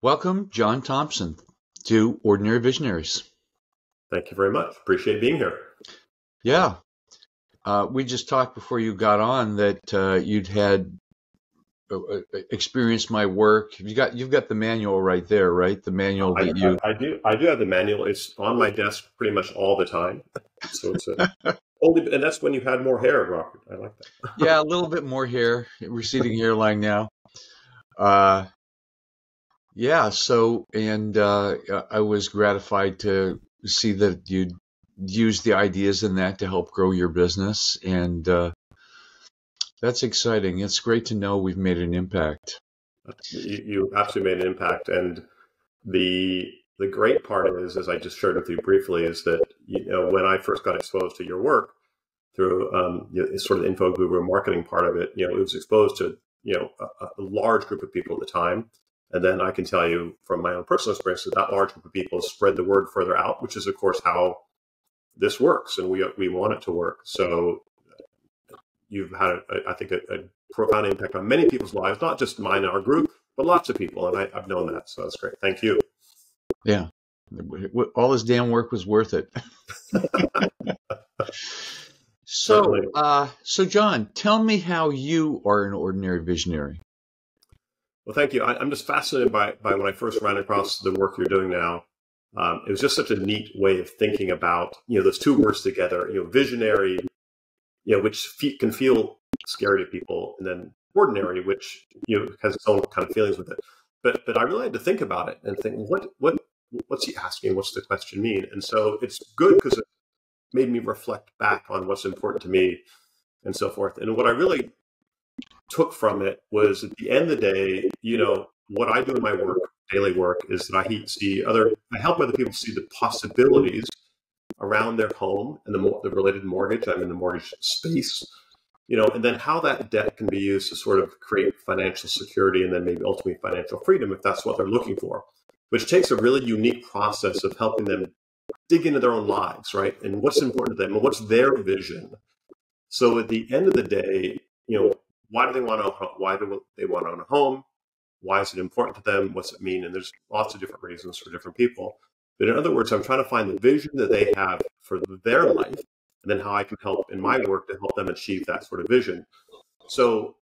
Welcome, John Thompson, to Ordinary Visionaries. Thank you very much. Appreciate being here. Yeah, we just talked before you got on that you'd had experienced my work. You've got the manual right there, right? The manual I, that you. I do have the manual. It's on my desk pretty much all the time. So it's only, and that's when you had more hair, Robert. I like that. Yeah, a little bit more hair, receding hairline now. Uh, yeah, so and I was gratified to see that you'd used the ideas in that to help grow your business, and that's exciting. It's great to know we've made an impact. You absolutely made an impact, and the great part is, as I just shared with you briefly, is that when I first got exposed to your work through sort of the info guru marketing part of it, it was exposed to a large group of people at the time. And then I can tell you from my own personal experience that large group of people spread the word further out, which is, of course, how this works, and we want it to work. So you've had, I think, a profound impact on many people's lives, not just mine and our group, but lots of people. And I've known that. So that's great. Thank you. Yeah, all this damn work was worth it. So, Certainly. so John, tell me how you are an ordinary visionary. Well, thank you. I'm just fascinated by when I first ran across the work you're doing now. It was just such a neat way of thinking about, those two words together, visionary, which can feel scary to people, and then ordinary, which, has its own kind of feelings with it. But I really had to think about it and think, what's he asking? What's the question mean? And so it's good because it made me reflect back on what's important to me and so forth. And what I really took from it was, at the end of the day, what I do in my work, daily work, is that I help other people see the possibilities around their home and the related mortgage. I'm in the mortgage space, and then how that debt can be used to sort of create financial security and then maybe ultimately financial freedom if that's what they're looking for, which takes a really unique process of helping them dig into their own lives, right? And what's important to them and what's their vision. So at the end of the day, why do they want to own a home? Why is it important to them? What's it mean? And there's lots of different reasons for different people. But in other words, I'm trying to find the vision that they have for their life, and then how I can help in my work to help them achieve that sort of vision. So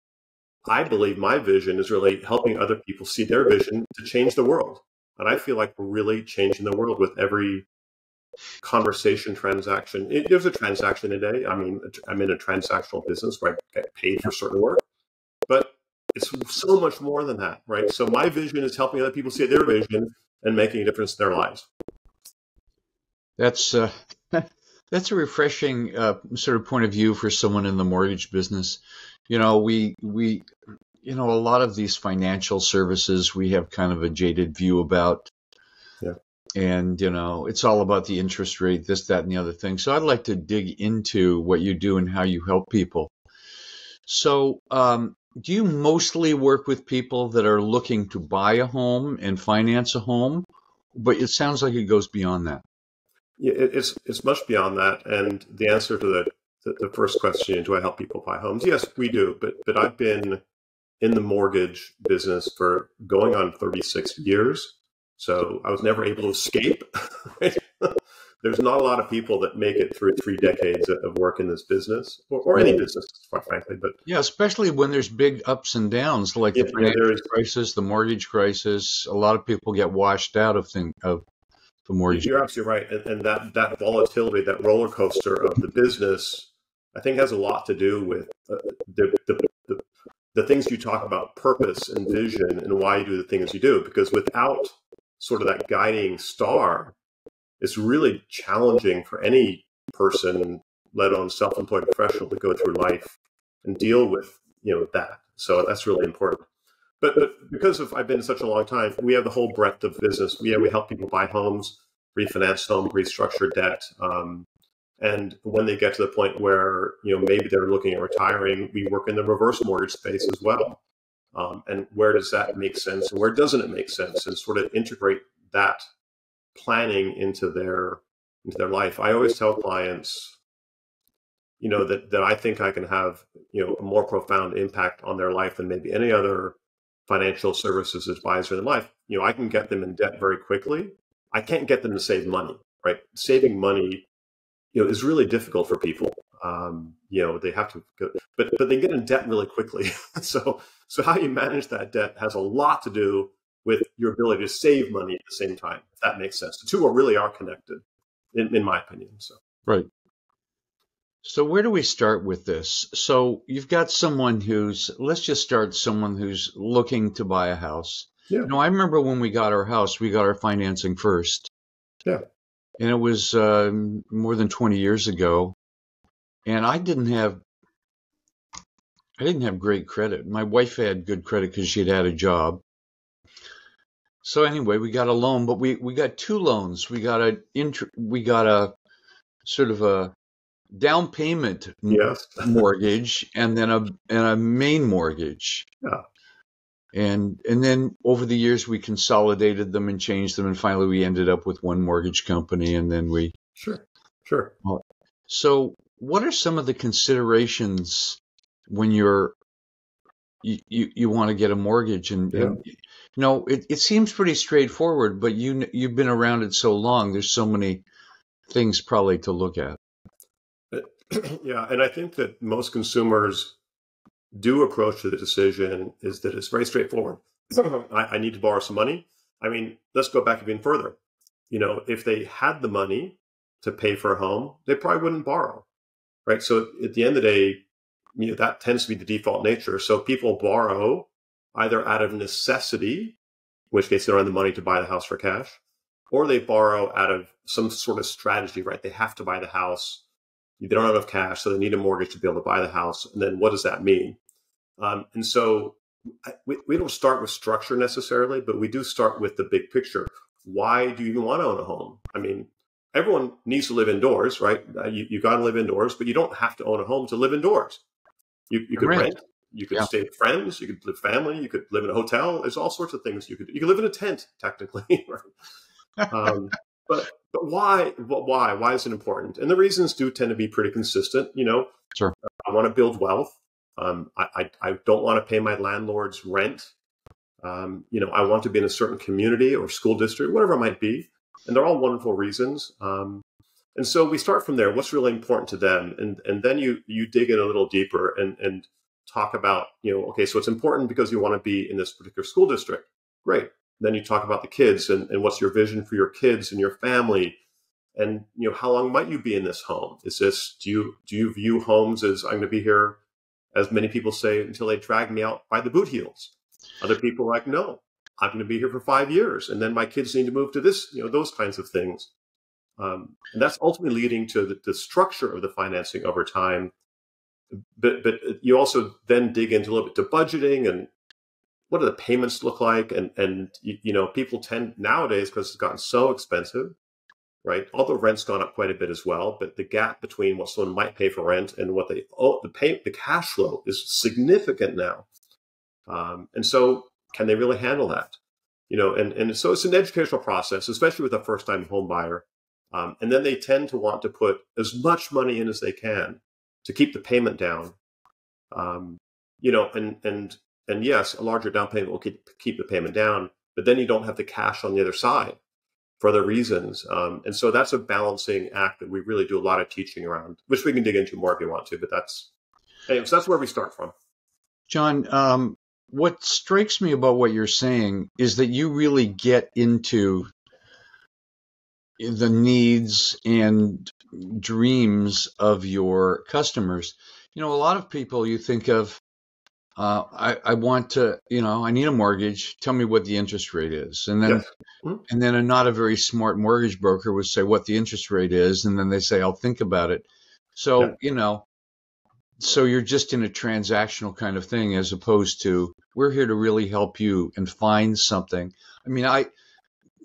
I believe my vision is really helping other people see their vision to change the world. And I feel like we're really changing the world with every conversation, transaction. There's a transaction today. I mean, I'm in a transactional business where I get paid for certain work, but it's so much more than that, right? So my vision is helping other people see their vision and making a difference in their lives. That's that's a refreshing sort of point of view for someone in the mortgage business. We a lot of these financial services we have kind of a jaded view about. Yeah. And, it's all about the interest rate, this, that, and the other thing. So I'd like to dig into what you do and how you help people. So, do you mostly work with people that are looking to buy a home and finance a home? But it sounds like it goes beyond that. Yeah, it's much beyond that. And the answer to the first question, do I help people buy homes? Yes, we do. But I've been in the mortgage business for going on 36 years. So I was never able to escape. Right? There's not a lot of people that make it through 3 decades of work in this business, or any business, quite frankly. But Yeah, especially when there's big ups and downs like the there financial is. crisis, the mortgage crisis. A lot of people get washed out of the mortgage. You're absolutely right, and that volatility, that roller coaster of the business, I think has a lot to do with the things you talk about, purpose and vision, and why you do the things you do. Because without sort of that guiding star, it's really challenging for any person, let alone self-employed professional, to go through life and deal with that. So that's really important. But because I've been in such a long time, we have the whole breadth of business. We help people buy homes, refinance homes, restructure debt. And when they get to the point where, maybe they're looking at retiring, we work in the reverse mortgage space as well. And where does that make sense? And where doesn't it make sense? And sort of integrate that planning into their life. I always tell clients, that I think I can have, a more profound impact on their life than maybe any other financial services advisor in life, I can get them in debt very quickly. I can't get them to save money, right? Saving money, is really difficult for people. They have to go, but they get in debt really quickly. So how you manage that debt has a lot to do with your ability to save money at the same time, if that makes sense. The two really are connected, in my opinion. So Right. So where do we start with this? So you've got someone let's just start someone who's looking to buy a house. yeah, I remember when we got our house, we got our financing first. yeah, And it was more than 20 years ago. And I didn't have great credit. My wife had good credit because she'd had a job. So anyway, we got a loan, but we got two loans. We got a sort of a down payment yes, mortgage and then a main mortgage. yeah, And then over the years we consolidated them and changed them, and finally we ended up with one mortgage company, and then we sure. So what are some of the considerations when you want to get a mortgage? And it seems pretty straightforward, but you've been around it so long, there's so many things probably to look at. Yeah, and I think that most consumers do approach the decision is that it's very straightforward. I need to borrow some money. I mean, let's go back even further. If they had the money to pay for a home, they probably wouldn't borrow, right? So at the end of the day, that tends to be the default nature. So people borrow either out of necessity, in which case they don't have the money to buy the house for cash, or they borrow out of some sort of strategy, right? They have to buy the house. They don't have enough cash, so they need a mortgage to be able to buy the house. And then what does that mean? And so we don't start with structure necessarily, but we do start with the big picture. Why do you even want to own a home? I mean, everyone needs to live indoors, right? You got to live indoors, but you don't have to own a home to live indoors. You could rent, you could stay with friends, you could live family, you could live in a hotel. There's all sorts of things you could live in a tent, technically, right? But why? Why is it important? And the reasons do tend to be pretty consistent. Sure. I want to build wealth. I don't want to pay my landlord's rent. I want to be in a certain community or school district, whatever it might be. And they're all wonderful reasons. And so we start from there. What's really important to them? And then you dig in a little deeper and talk about, okay, so it's important because you want to be in this particular school district. Great. Then you talk about the kids and what's your vision for your kids and your family. And, how long might you be in this home? Do you view homes as I'm going to be here, as many people say, until they drag me out by the boot heels? Other people are like, no, I'm going to be here for 5 years. And then my kids need to move to this, those kinds of things. And that's ultimately leading to the structure of the financing over time. But you also then dig into a little bit to budgeting and what do the payments look like? And people tend nowadays, because it's gotten so expensive, right? Although rent's gone up quite a bit as well, but the gap between what someone might pay for rent and what they owe, the cash flow is significant now. And so can they really handle that? And so it's an educational process, especially with a first-time home buyer. And then they tend to want to put as much money in as they can to keep the payment down. And yes, a larger down payment will keep the payment down, but then you don't have the cash on the other side for other reasons. And so that's a balancing act that we really do a lot of teaching around, which we can dig into more if you want to, but so that's where we start from. John, what strikes me about what you're saying is that you really get into the needs and dreams of your customers. A lot of people you think of, I want to, I need a mortgage. Tell me what the interest rate is. And then, Yes. Mm-hmm. and then a not a very smart mortgage broker would say what the interest rate is. And then they say, I'll think about it. So, so you're just in a transactional kind of thing, as opposed to we're here to really help you and find something. I mean,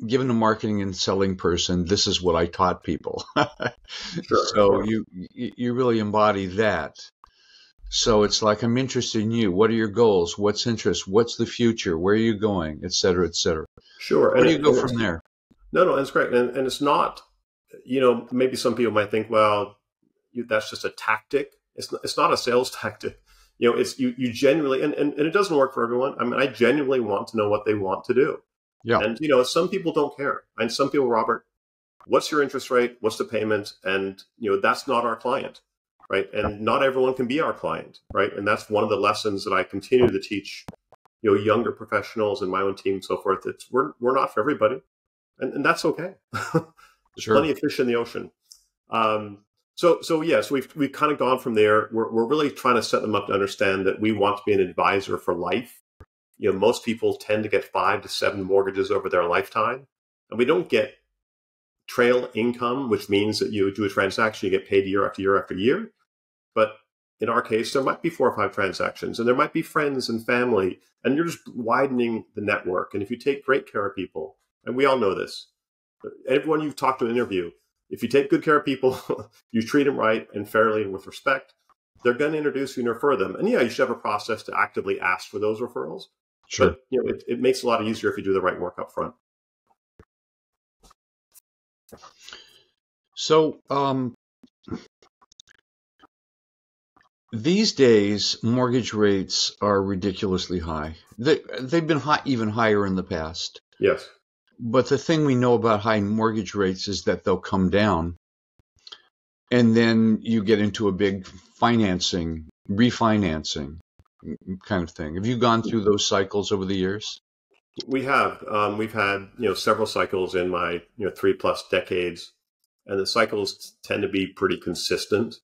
given a marketing and selling person, this is what I taught people. Sure, so you really embody that. So it's like, I'm interested in you. What are your goals? What's interest? What's the future? Where are you going? Et cetera, et cetera. Sure. Where do you go from there? No, that's great. And it's not, maybe some people might think, well, that's just a tactic. It's not a sales tactic. It's you genuinely, and it doesn't work for everyone. I mean, I genuinely want to know what they want to do. Yeah, And, some people don't care. And some people, Robert, what's your interest rate? What's the payment? And, that's not our client, right? And not everyone can be our client, right? And that's one of the lessons that I continue to teach, younger professionals and my own team and so forth. It's we're not for everybody. And that's okay. There's sure. plenty of fish in the ocean. So yes, we've kind of gone from there. We're really trying to set them up to understand that we want to be an advisor for life. Most people tend to get 5 to 7 mortgages over their lifetime, and we don't get trail income, which means that you do a transaction, you get paid year after year after year. But in our case, there might be 4 or 5 transactions, and there might be friends and family, and you're just widening the network. And if you take great care of people, and we all know this, everyone you've talked to in an interview, if you take good care of people, you treat them right and fairly and with respect, they're going to introduce you and refer them. And yeah, you should have a process to actively ask for those referrals. Sure. But it makes it a lot easier if you do the right work up front. So these days, mortgage rates are ridiculously high. They've been high, even higher in the past. Yes. But the thing we know about high mortgage rates is that they'll come down, and then you get into a big refinancing kind of thing. Have you gone through those cycles over the years? We have. We've had several cycles in my 3+ decades, and the cycles tend to be pretty consistent.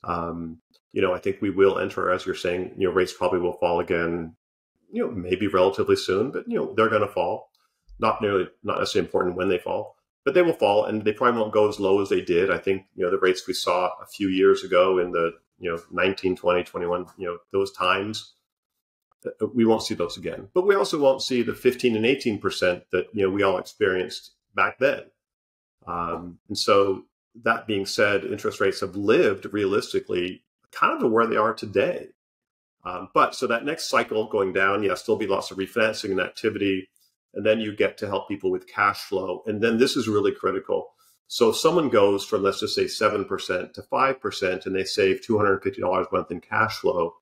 I think we will enter, as you're saying, rates probably will fall again, maybe relatively soon, but they're going to fall. Not necessarily important when they fall, but they will fall, and they probably won't go as low as they did. I think the rates we saw a few years ago in the 19, 20, 21, those times, we won't see those again. But we also won't see the 15 and 18% that we all experienced back then. And so that being said, interest rates have lived realistically kind of to where they are today. But so that next cycle going down, there'll be lots of refinancing and activity. And then you get to help people with cash flow. And then this is really critical. So if someone goes from, let's just say 7% to 5%, and they save $250 a month in cash flow,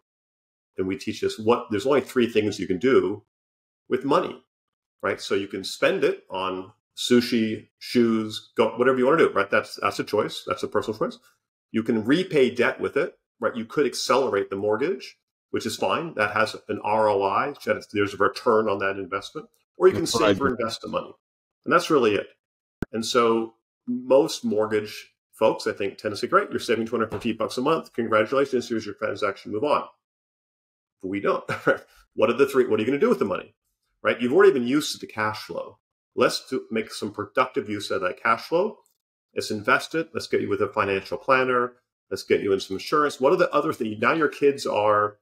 and we teach this, there's only 3 things you can do with money, right? So you can spend it on sushi, shoes, whatever you want to do, right? That's a choice. That's a personal choice. You can repay debt with it, right? You could accelerate the mortgage, which is fine. That has an ROI. There's a return on that investment. Or you can save or invest the money. And that's really it. And so most mortgage folks, I think, tend to say, great, you're saving $250 a month. Congratulations, here's your transaction, move on. But we don't. What are the 3? What are you going to do with the money? Right? You've already been used to the cash flow. Let's make some productive use of that cash flow. Let's invest it. Let's get you with a financial planner. Let's get you in some insurance. What are the other things? Now your kids are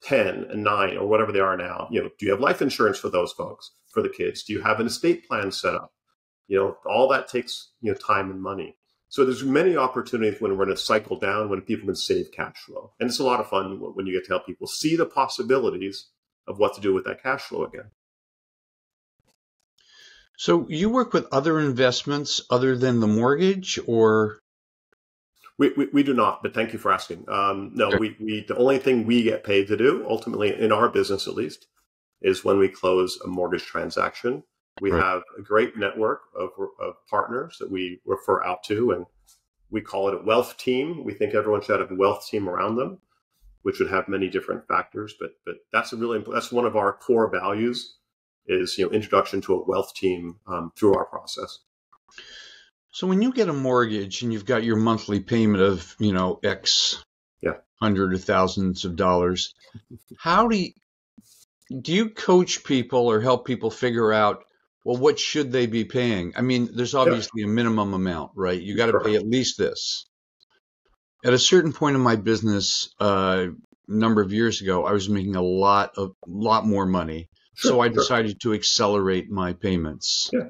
10 and 9 or whatever they are now. Do you have life insurance for those folks, for the kids? Do you have an estate plan set up? All that takes, time and money. So there's many opportunities when we're in a cycle down when people can save cash flow. And it's a lot of fun when you get to help people see the possibilities of what to do with that cash flow again. So you work with other investments other than the mortgage, or? We do not, but thank you for asking. No, we the only thing we get paid to do, ultimately in our business at least, is when we close a mortgage transaction. We have a great network of partners that we refer out to, and we call it a wealth team. We think everyone should have a wealth team around them, which would have many different factors. But that's that's one of our core values is introduction to a wealth team through our process. So when you get a mortgage and you've got your monthly payment of, X hundred of thousands of dollars, how do you coach people or help people figure out, well, what should they be paying? I mean, there's obviously a minimum amount, right? You got to pay at least this. At a certain point in my business, a number of years ago, I was making a lot more money. So I decided to accelerate my payments. Yeah.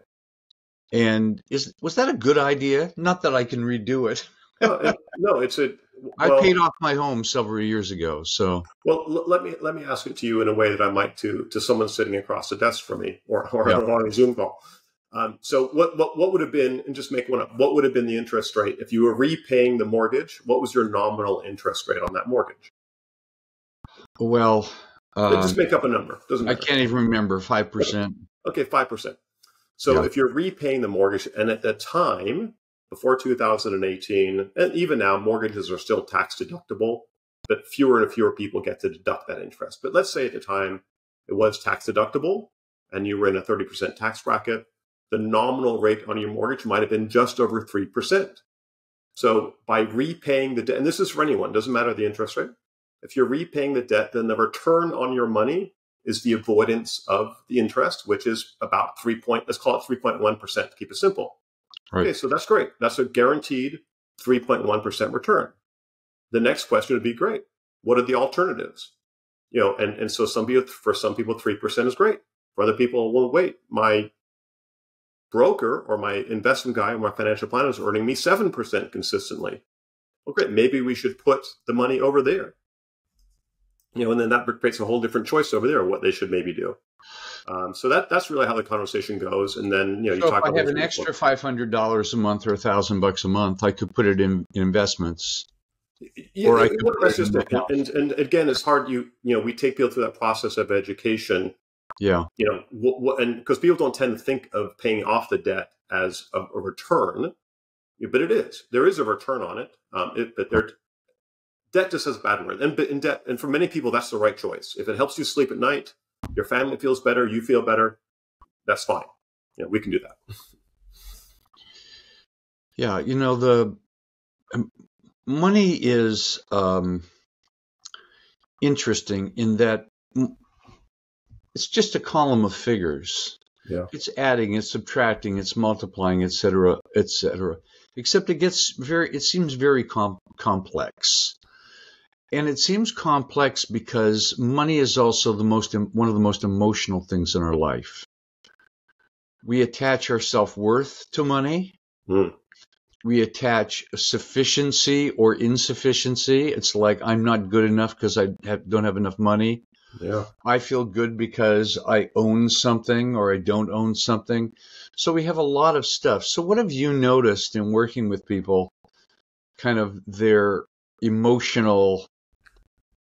And was that a good idea? Not that I can redo it. No, I paid off my home several years ago. So let me ask it to you in a way that I might to someone sitting across the desk from me or on a Zoom call. So what would have been, and just make one up, what would have been the interest rate if you were repaying the mortgage? What was your nominal interest rate on that mortgage? Well, Just make up a number. Doesn't I matter. can't even remember, 5%. Okay, 5%. So Yeah. if you're repaying the mortgage, and at that time, before 2018, and even now, mortgages are still tax deductible, but fewer and fewer people get to deduct that interest. But let's say at the time it was tax deductible and you were in a 30% tax bracket, the nominal rate on your mortgage might have been just over 3%. So by repaying the debt, and this is for anyone, doesn't matter the interest rate. If you're repaying the debt, then the return on your money is the avoidance of the interest, which is about let's call it 3.1% to keep it simple. Right. Okay, so that's great. That's a guaranteed 3.1% return. The next question would be, great, what are the alternatives? And so for some people, 3% is great. For other people, well, wait, my broker or my investment guy or my financial planner is earning me 7% consistently. Well, great, maybe we should put the money over there. And then that creates a whole different choice over there, what they should maybe do. So that's really how the conversation goes. And then, you So talk if about I have an extra $500 a month or $1,000 a month, I could put it in investments. Yeah, Or I could that's put it just in it. the house. And again, it's hard. We take people through that process of education. Yeah. And because people don't tend to think of paying off the debt as a return, but it is. There is a return on it. Debt just has a bad word. And for many people, that's the right choice. If it helps you sleep at night, your family feels better, you feel better, that's fine. We can do that. Yeah, the money is interesting in that it's just a column of figures. Yeah. It's adding, it's subtracting, it's multiplying, et cetera, et cetera. Except it seems very complex. And it seems complex because money is also one of the most emotional things in our life. We attach our self-worth to money. Mm. We attach sufficiency or insufficiency. It's like, I'm not good enough because I don't have enough money. Yeah. I feel good because I own something or I don't own something. So we have a lot of stuff. So what have you noticed in working with people, kind of their emotional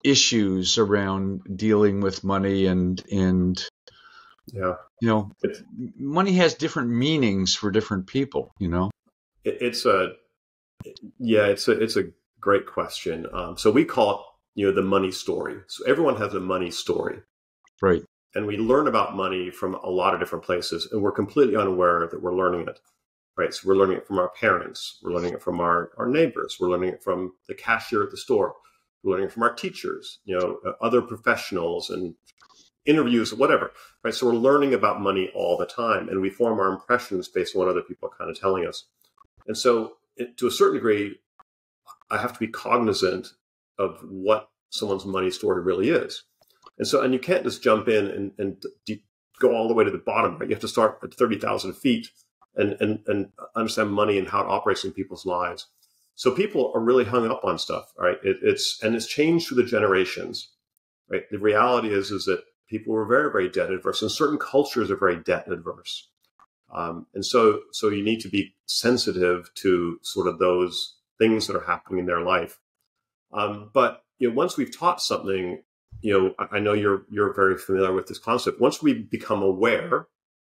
issues around dealing with money and yeah, money has different meanings for different people, It's a great question. So we call it, the money story. So everyone has a money story. Right. And we learn about money from a lot of different places, and we're completely unaware that we're learning it. Right. So we're learning it from our parents. We're learning it from our neighbors. We're learning it from the cashier at the store. We're learning it from our teachers, other professionals and interviews, whatever. Right. So we're learning about money all the time, and we form our impressions based on what other people are kind of telling us. And so to a certain degree, I have to be cognizant of what someone's money story really is. And you can't just jump in and go all the way to the bottom, right? You have to start at 30,000 feet and understand money and how it operates in people's lives. So people are really hung up on stuff, right? It's changed through the generations, right? The reality is that people were very, very debt adverse, and certain cultures are very debt adverse. And so you need to be sensitive to sort of those things that are happening in their life. But once we've taught something, I know you're very familiar with this concept. Once we become aware,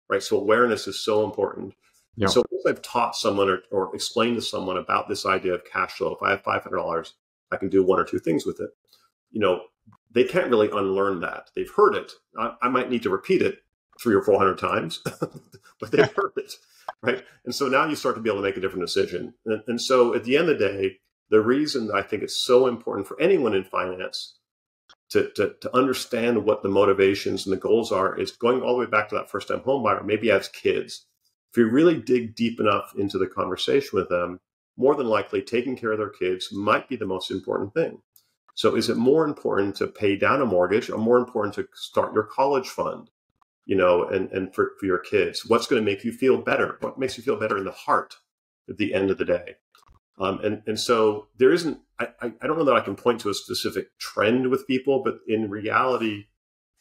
right? So awareness is so important. Yeah. So once I've taught someone or explained to someone about this idea of cash flow, if I have $500, I can do one or two things with it. They can't really unlearn that. They've heard it. I might need to repeat it 300 or 400 times, but they've heard it, right? And so now you start to be able to make a different decision. And so at the end of the day, the reason that I think it's so important for anyone in finance to understand what the motivations and the goals are is going all the way back to that first-time home buyer, maybe as kids. If you really dig deep enough into the conversation with them, more than likely taking care of their kids might be the most important thing. So is it more important to pay down a mortgage or more important to start your college fund, and for your kids? What's going to make you feel better? What makes you feel better in the heart at the end of the day? And so there isn't, I don't know that I can point to a specific trend with people, but in reality,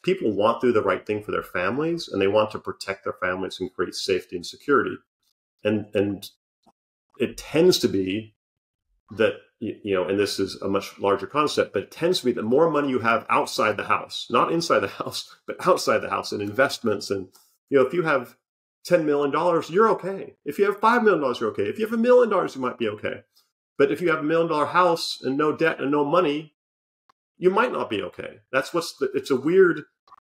people want to do the right thing for their families, and they want to protect their families and create safety and security. And it tends to be that, and this is a much larger concept, but it tends to be the more money you have outside the house, not inside the house, but outside the house, and investments. And, if you have $10 million, you're okay. If you have $5 million, you're okay. If you have $1 million, you might be okay. But if you have $1 million house and no debt and no money, you might not be okay. It's a weird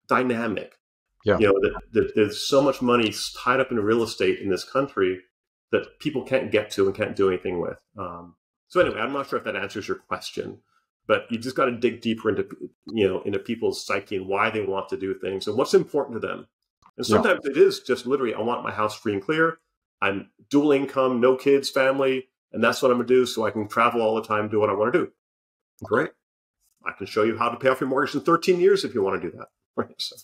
dynamic. Yeah. That there's so much money tied up in real estate in this country that people can't get to and can't do anything with. So anyway, I'm not sure if that answers your question, but you just got to dig deeper into people's psyche and why they want to do things and what's important to them. And sometimes it is just literally, I want my house free and clear. I'm dual income, no kids, family, and that's what I'm going to do so I can travel all the time, do what I want to do. Great. I can show you how to pay off your mortgage in 13 years if you want to do that. Right. So.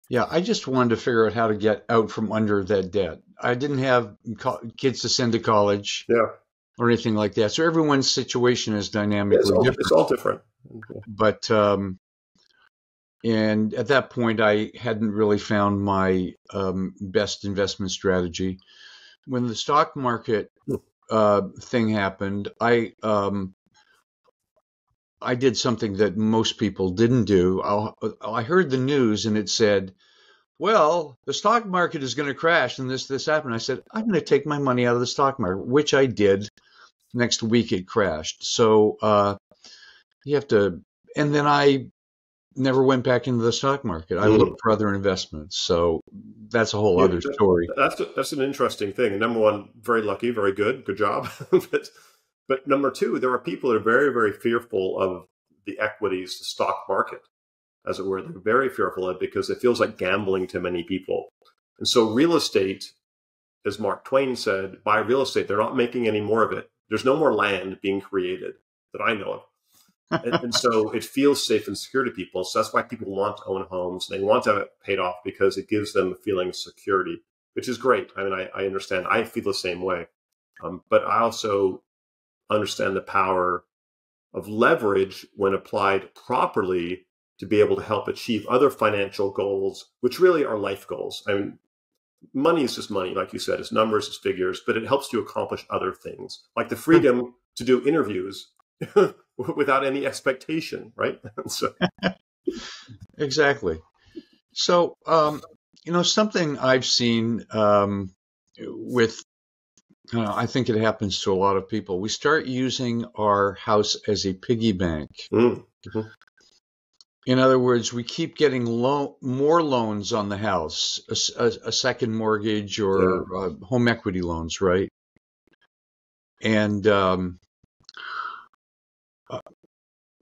Yeah, I just wanted to figure out how to get out from under that debt. I didn't have kids to send to college or anything like that. So everyone's situation is dynamically different. It's all different. But, and at that point, I hadn't really found my best investment strategy. When the stock market thing happened, I did something that most people didn't do. I heard the news and it said, well, the stock market is going to crash and this happened. I said, I'm going to take my money out of the stock market, which I did. Next week it crashed. So you have to, and then I never went back into the stock market. I looked for other investments. So that's a whole other story. That's an interesting thing. And number one, very lucky, very good job. But number two, there are people that are very, very fearful of the equities, the stock market, as it were. They're very fearful of it because it feels like gambling to many people. And so real estate, as Mark Twain said, buy real estate. They're not making any more of it. There's no more land being created that I know of. And so it feels safe and secure to people. So that's why people want to own homes. They want to have it paid off because it gives them a feeling of security, which is great. I mean, I understand. I feel the same way. But I also understand the power of leverage when applied properly to be able to help achieve other financial goals, which really are life goals. I mean, money is just money, like you said, it's numbers, it's figures, but it helps you accomplish other things, like the freedom to do interviews without any expectation, right? So. Exactly. So, something I've seen with I think it happens to a lot of people. We start using our house as a piggy bank. Mm-hmm. In other words, we keep getting more loans on the house, a second mortgage or home equity loans, right? And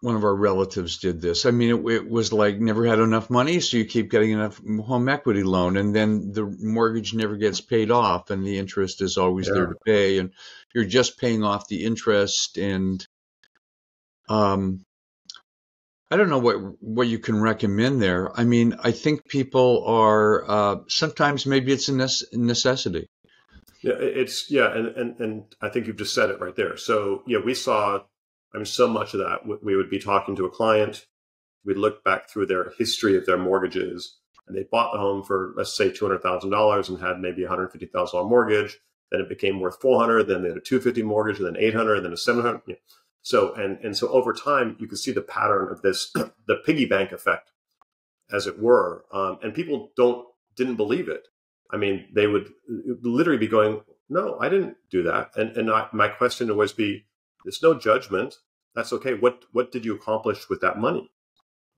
one of our relatives did this. I mean, it was like never had enough money, so you keep getting enough home equity loan, and then the mortgage never gets paid off, and the interest is always there to pay, and you're just paying off the interest. And I don't know what you can recommend there. I mean, I think people are sometimes maybe it's a necessity. Yeah, and I think you've just said it right there. So we saw. I mean, so much of that, we would be talking to a client, we'd look back through their history of their mortgages, and they bought the home for, let's say, $200,000 and had maybe $150,000 mortgage. Then it became worth $400,000, then they had a $250,000 mortgage, and then $800,000, and then a $700,000. Yeah. So, and so over time, you can see the pattern of this, the piggy bank effect, as it were. And people didn't believe it. I mean, they would literally be going, no, I didn't do that. And my question would always be, there's no judgment. That's okay. What did you accomplish with that money?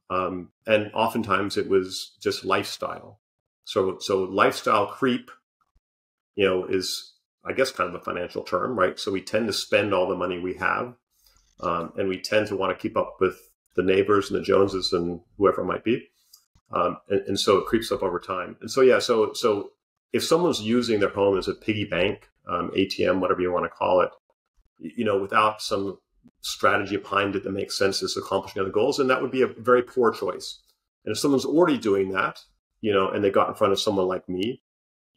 And oftentimes it was just lifestyle. So lifestyle creep, is, I guess, kind of a financial term, right? So we tend to spend all the money we have, and we tend to want to keep up with the neighbors and the Joneses and whoever it might be. And so it creeps up over time. And so, so if someone's using their home as a piggy bank, ATM, whatever you want to call it, without some strategy behind it that makes sense as accomplishing other goals, and that would be a very poor choice. And if someone's already doing that, and they got in front of someone like me,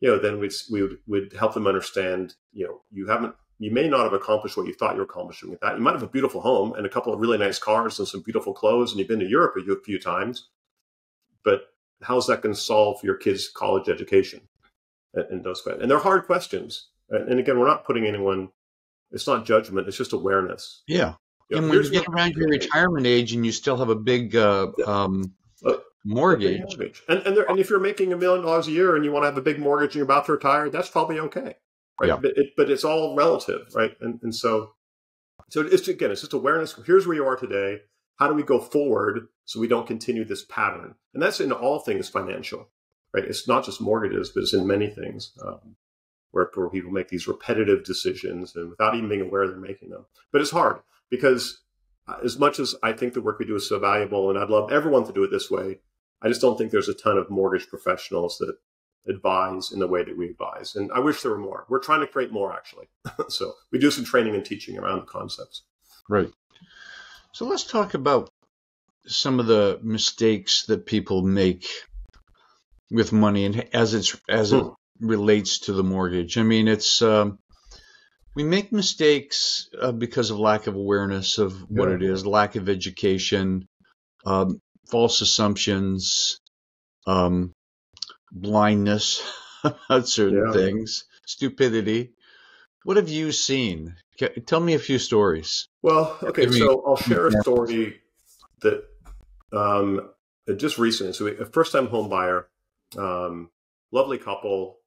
then we'd help them understand, you may not have accomplished what you thought you were accomplishing with that. You might have a beautiful home and a couple of really nice cars and some beautiful clothes, and you've been to Europe a few times, but how's that going to solve your kids' college education? And those questions. And they're hard questions. And again, we're not putting anyone It's not judgment. It's just awareness. Yeah. You know, And when you here's get what around your retirement age and you still have a big a big mortgage. mortgage. And if you're making $1 million a year and you want to have a big mortgage and you're about to retire, that's probably okay, right? Yeah. But it's all relative, right? And so it's just awareness. Here's where you are today. How do we go forward so we don't continue this pattern? And that's in all things financial, right? It's not just mortgages, but it's in many things where people make these repetitive decisions and without even being aware they're making them. But it's hard because as much as I think the work we do is so valuable, and I'd love everyone to do it this way, I just don't think there's a ton of mortgage professionals that advise in the way that we advise. And I wish there were more. We're trying to create more, actually. So we do some training and teaching around the concepts. Right. So let's talk about some of the mistakes that people make with money and as it relates to the mortgage. I mean, it's we make mistakes because of lack of awareness of what it is, lack of education, false assumptions, blindness on certain things, stupidity. What have you seen? Tell me a few stories. Well, okay, so I'll share a story that just recently. So a first-time home buyer, lovely couple,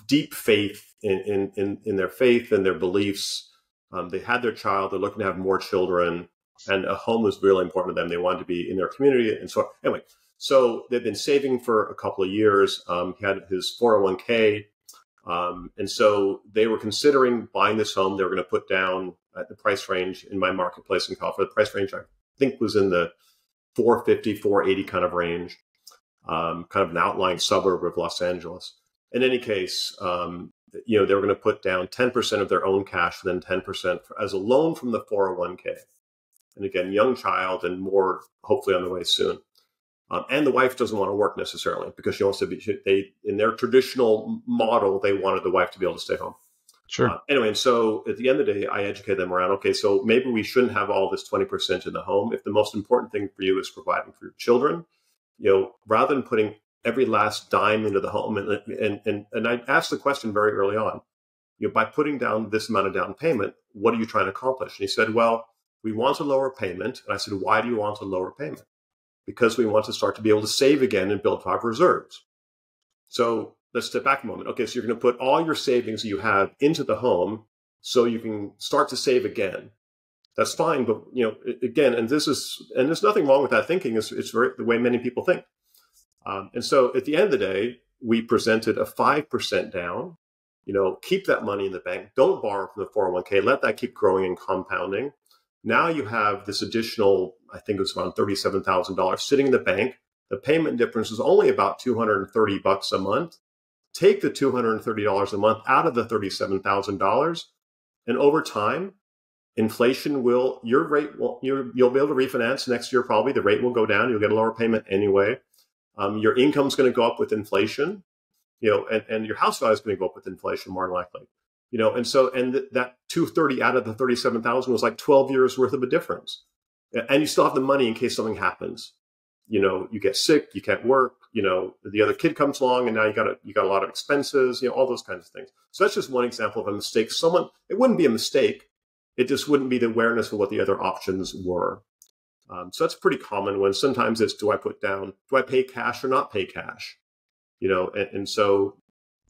deep faith in their faith and their beliefs. They had their child. They're looking to have more children, and a home was really important to them. They wanted to be in their community, and so anyway. So they've been saving for a couple of years. He had his 401k, and so they were considering buying this home. They were going to put down at the price range in my marketplace in California. The price range I think was in the 450, 480 kind of range, kind of an outlying suburb of Los Angeles. In any case, they were going to put down 10% of their own cash, then 10% as a loan from the 401k. And again, young child and more hopefully on the way soon. And the wife doesn't want to work necessarily because she wants to be, in their traditional model, they wanted the wife to be able to stay home. Sure. Anyway, and so at the end of the day, I educate them around, okay, so maybe we shouldn't have all this 20% in the home. If the most important thing for you is providing for your children, rather than putting every last dime into the home. And I asked the question very early on, by putting down this amount of down payment, what are you trying to accomplish? And he said, well, we want a lower payment. And I said, why do you want a lower payment? Because we want to start to be able to save again and build our reserves. So let's step back a moment. Okay, so you're going to put all your savings you have into the home so you can start to save again. That's fine, but again, and there's nothing wrong with that thinking. It's the way many people think. And so at the end of the day, we presented a 5% down. Keep that money in the bank. Don't borrow from the 401k. Let that keep growing and compounding. Now you have this additional, I think it was around $37,000 sitting in the bank. The payment difference is only about $230 a month. Take the $230 a month out of the $37,000, and over time, inflation you'll be able to refinance next year. Probably the rate will go down. You'll get a lower payment anyway. Your income's going to go up with inflation, and your house value is going to go up with inflation more than likely. That 230 out of the 37,000 was like 12 years worth of a difference. And you still have the money in case something happens. You get sick, you can't work, the other kid comes along and now you got a lot of expenses, all those kinds of things. So that's just one example of a mistake. It wouldn't be a mistake. It just wouldn't be the awareness of what the other options were. So that's pretty common when sometimes it's, do I pay cash or not pay cash? So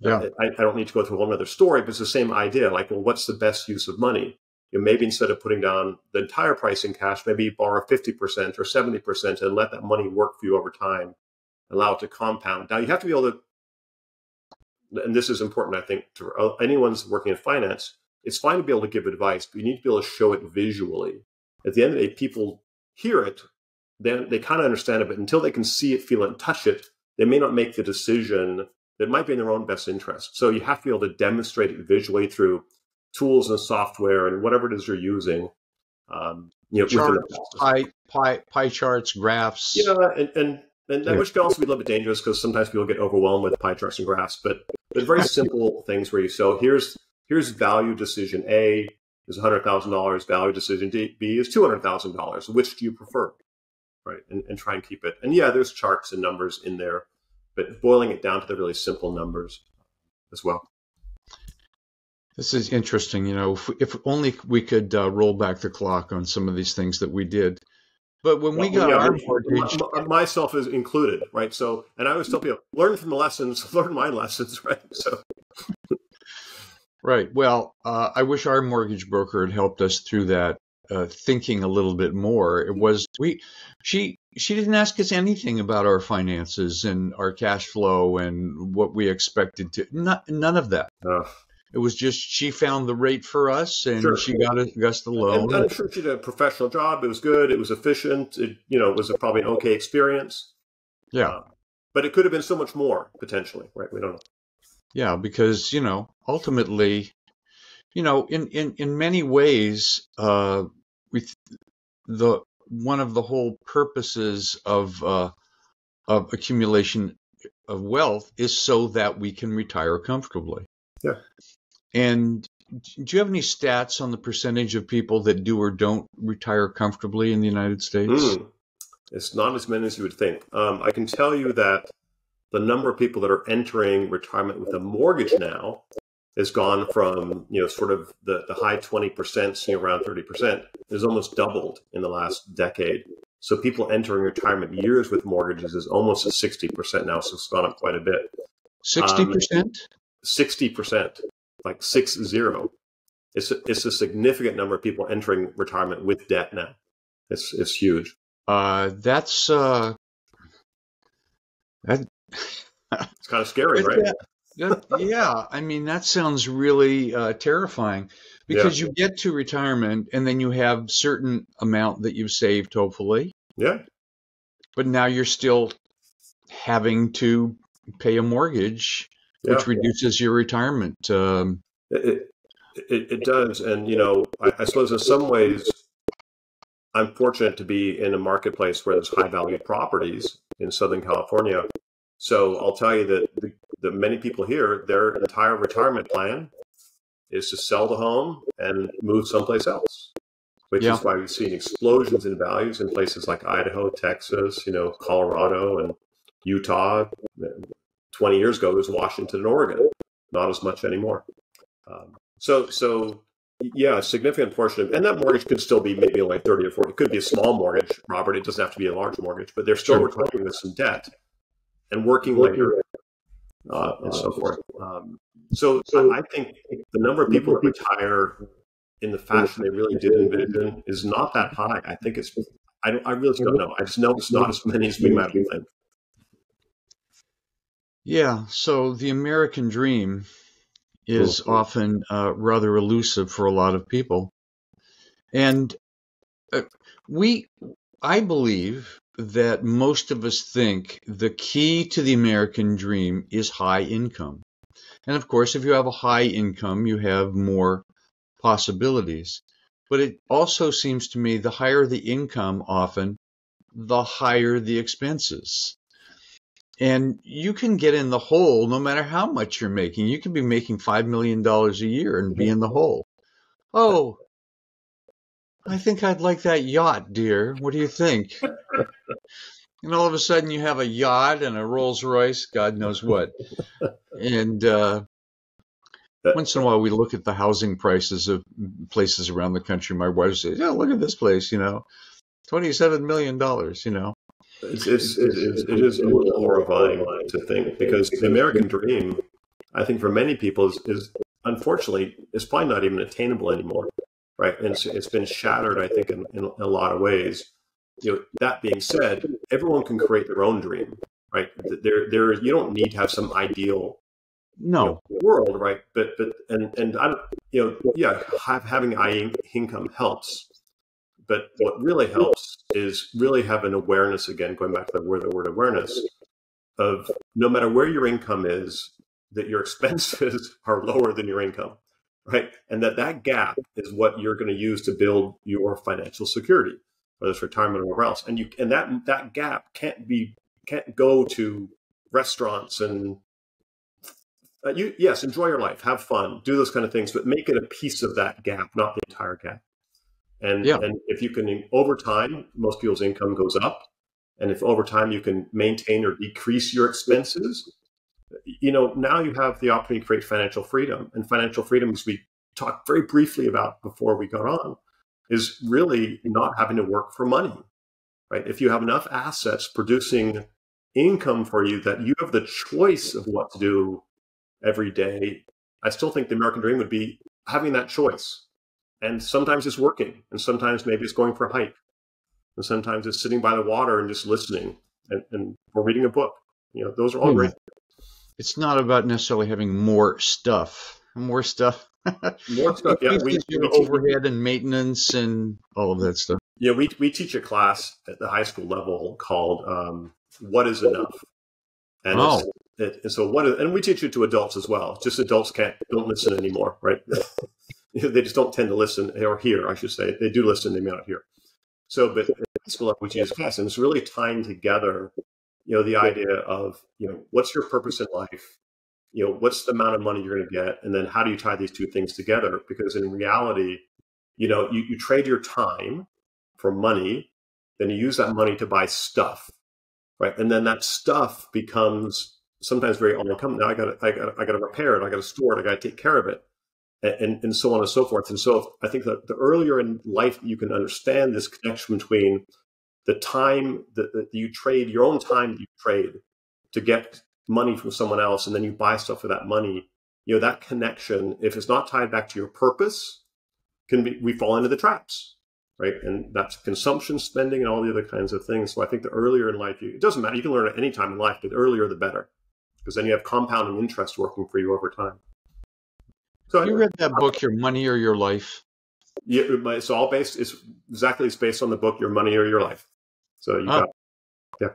I don't need to go through a whole other story, but it's the same idea. Like, well, what's the best use of money? Maybe instead of putting down the entire price in cash, maybe borrow 50% or 70% and let that money work for you over time, allow it to compound. Now you have to be able to, and this is important, I think, to anyone's working in finance, it's fine to be able to give advice, but you need to be able to show it visually. At the end of the day, people hear it, then they kind of understand it, but until they can see it, feel it, and touch it, they may not make the decision that might be in their own best interest. So you have to be able to demonstrate it visually through tools and software and whatever it is you're using. Charts, pie charts, graphs. And that which can also be a little bit dangerous because sometimes people get overwhelmed with pie charts and graphs. But there's very simple things where here's value decision A is $100,000. Value decision B is $200,000. Which do you prefer? Right, and try and keep it. And there's charts and numbers in there, but boiling it down to the really simple numbers as well. This is interesting. If only we could roll back the clock on some of these things that we did. But when we Well, got yeah, our mortgage, myself is included, right? So, and I always tell people, learn from the lessons, learn my lessons, right? So, right. Well, I wish our mortgage broker had helped us through that, thinking a little bit more. She didn't ask us anything about our finances and our cash flow and what we expected to. None of that. It was just she found the rate for us and sure. she got us the loan. And I'm sure she did a professional job. It was good. It was efficient. It was probably an okay experience. Yeah. But it could have been so much more potentially, right? We don't know. Yeah, because ultimately, in many ways, with one of the whole purposes of accumulation of wealth is so that we can retire comfortably. Yeah. And do you have any stats on the percentage of people that do or don't retire comfortably in the United States? It's not as many as you would think. I can tell you that the number of people that are entering retirement with a mortgage now has gone from, sort of the high 20%, around 30%, has almost doubled in the last decade. So people entering retirement years with mortgages is almost at 60% now. So it's gone up quite a bit. 60%? 60%, like 60. It's a significant number of people entering retirement with debt now. It's huge. That's it's kind of scary, right? Yeah, I mean, that sounds really terrifying because you get to retirement and then you have certain amount that you've saved, hopefully. Yeah. But now you're still having to pay a mortgage, which reduces your retirement. It does. And, I suppose in some ways, I'm fortunate to be in a marketplace where there's high value properties in Southern California. So I'll tell you that the many people here, their entire retirement plan is to sell the home and move someplace else, which is why we've seen explosions in values in places like Idaho, Texas, Colorado and Utah. 20 years ago, it was Washington and Oregon, not as much anymore. A significant portion of, and that mortgage could still be maybe only 30 or 40. It could be a small mortgage, Robert. It doesn't have to be a large mortgage, but they're still retiring with some debt and working later and so forth. I think the number of people that retire in the fashion they really did envision is not that high. I think I really don't know. I just know it's not as many as we might think. Yeah. So the American dream is often rather elusive for a lot of people. And I believe that most of us think the key to the American dream is high income. And of course, if you have a high income, you have more possibilities. But it also seems to me the higher the income often, the higher the expenses. And you can get in the hole no matter how much you're making. You can be making $5 million a year and be in the hole. Oh, I think I'd like that yacht, dear. What do you think? And all of a sudden you have a yacht and a Rolls Royce, God knows what. And once in a while we look at the housing prices of places around the country. My wife says, "Oh, look at this place, $27 million, It is a little horrifying to think, because the American dream, I think for many people is unfortunately, is probably not even attainable anymore, right? And it's been shattered, I think, in a lot of ways. That being said, everyone can create their own dream, right? You don't need to have some ideal world, right? But I don't, having high income helps. But what really helps is really have an awareness, again, going back to the word awareness, of no matter where your income is, that your expenses are lower than your income, right? And that gap is what you're going to use to build your financial security, whether it's retirement or whatever else. And that gap can't go to restaurants and enjoy your life, have fun, do those kind of things, but make it a piece of that gap, not the entire gap. And if you can, over time, most people's income goes up. And if over time you can maintain or decrease your expenses, now you have the opportunity to create financial freedom. And financial freedom, as we talked very briefly about before we got on, is really not having to work for money, right? If you have enough assets producing income for you that you have the choice of what to do every day, I still think the American dream would be having that choice. And sometimes it's working, and sometimes maybe it's going for a hike, and sometimes it's sitting by the water and just listening or reading a book. Those are all great. It's not about necessarily having more stuff. More stuff. More stuff. Yeah, we overhead and maintenance and all of that stuff. Yeah, we teach a class at the high school level called "What Is Enough," and and we teach it to adults as well. Just adults don't listen anymore, right? They just don't tend to listen or hear, I should say. They do listen, they may not hear. So, but at high school level, we teach this class, and it's really tying together, the idea of what's your purpose in life. What's the amount of money you're going to get? And then how do you tie these two things together? Because in reality, you trade your time for money, then you use that money to buy stuff, right? And then that stuff becomes sometimes very all-encompassing. Now I got to repair it, I got to store it, I got to take care of it, and so on and so forth. And so I think that the earlier in life you can understand this connection between the time that you trade, your own time that you trade to get money from someone else, and then you buy stuff for that money, that connection, if it's not tied back to your purpose, we fall into the traps, right? And that's consumption, spending, and all the other kinds of things. So I think the earlier in life, it doesn't matter, you can learn at any time in life, but the earlier the better, because then you have compounding interest working for you over time. So you read that book, Your Money or Your Life? Yeah, it's all based. It's based on the book Your Money or Your Life. So you got, yeah.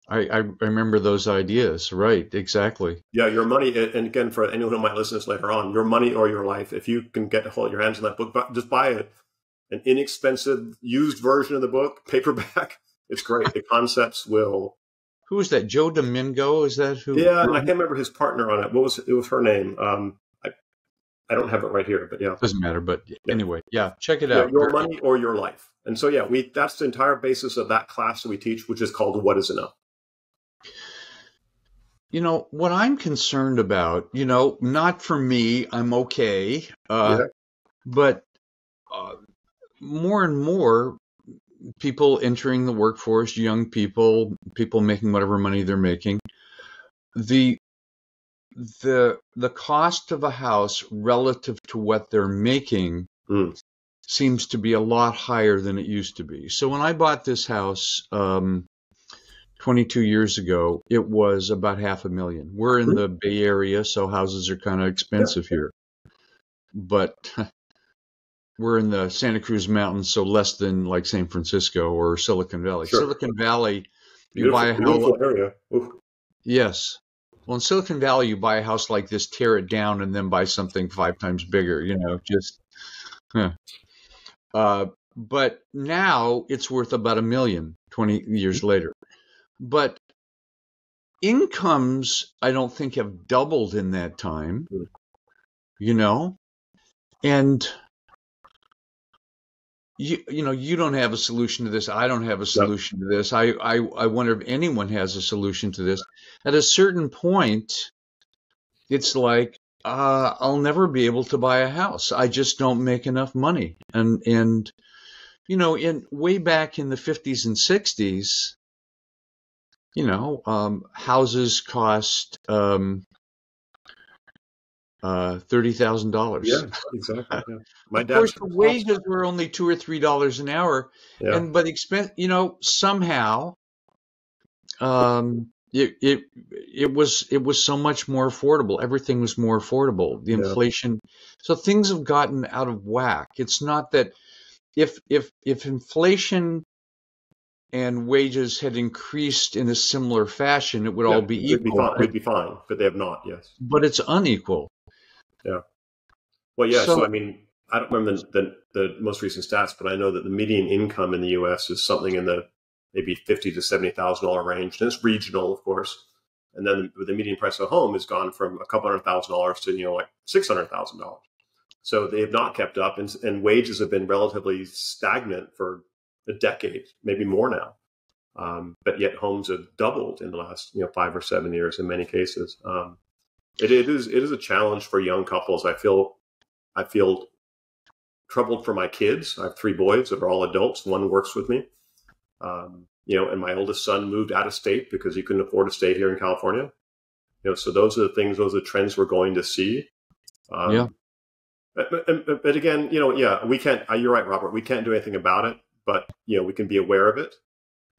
I remember those ideas, right? Exactly. Yeah, Your Money, and again, for anyone who might listen to this later on, Your Money or Your Life. If you can get your hands on that book, just buy an inexpensive used version of the book, paperback. It's great. The concepts will. Who is that? Joe Domingo? Is that who? Yeah, I can't remember his partner on it. It was her name. I don't have it right here, but yeah. Doesn't matter, but anyway, check it out. Your Money or Your Life. And so, that's the entire basis of that class that we teach, which is called What Is Enough? What I'm concerned about, not for me, I'm okay. But more and more people entering the workforce, young people making whatever money they're making, the cost of a house relative to what they're making seems to be a lot higher than it used to be. So when I bought this house 22 years ago, it was about $500,000. We're in the Bay Area, so houses are kind of expensive here. But we're in the Santa Cruz Mountains, so less than like San Francisco or Silicon Valley. Sure. Silicon Valley, you buy a house. Beautiful area. Oof. Yes. Well, in Silicon Valley, you buy a house like this, tear it down, and then buy something 5 times bigger, but now it's worth about $1 million 20 years later. But incomes, I don't think, have doubled in that time, and you don't have a solution to this. I don't have a solution to this. I wonder if anyone has a solution to this. At a certain point, it's like, I'll never be able to buy a house. I just don't make enough money. And in way back in the 50s and 60s, houses cost $30,000. Yeah, exactly. Yeah. Of course, the wages were only $2 or $3 an hour, but somehow it was so much more affordable. Everything was more affordable. The inflation, so things have gotten out of whack. It's not that if inflation and wages had increased in a similar fashion, it would all be equal. It'd be fine, but they have not. Yes, but it's unequal. Yeah. Well, yeah. So I mean, I don't remember the most recent stats, but I know that the median income in the U.S. is something in the maybe $50,000 to $70,000 range, and it's regional, of course. And then the median price of a home has gone from a couple $100,000 to like $600,000. So they have not kept up, and wages have been relatively stagnant for a decade, maybe more now. But yet homes have doubled in the last 5 or 7 years in many cases. It is a challenge for young couples. I feel troubled for my kids. I have 3 boys that are all adults. One works with me. And my oldest son moved out of state because he couldn't afford to stay here in California. So those are the things, those are the trends we're going to see. Yeah. But again, yeah, we can't. You're right, Robert. We can't do anything about it, but we can be aware of it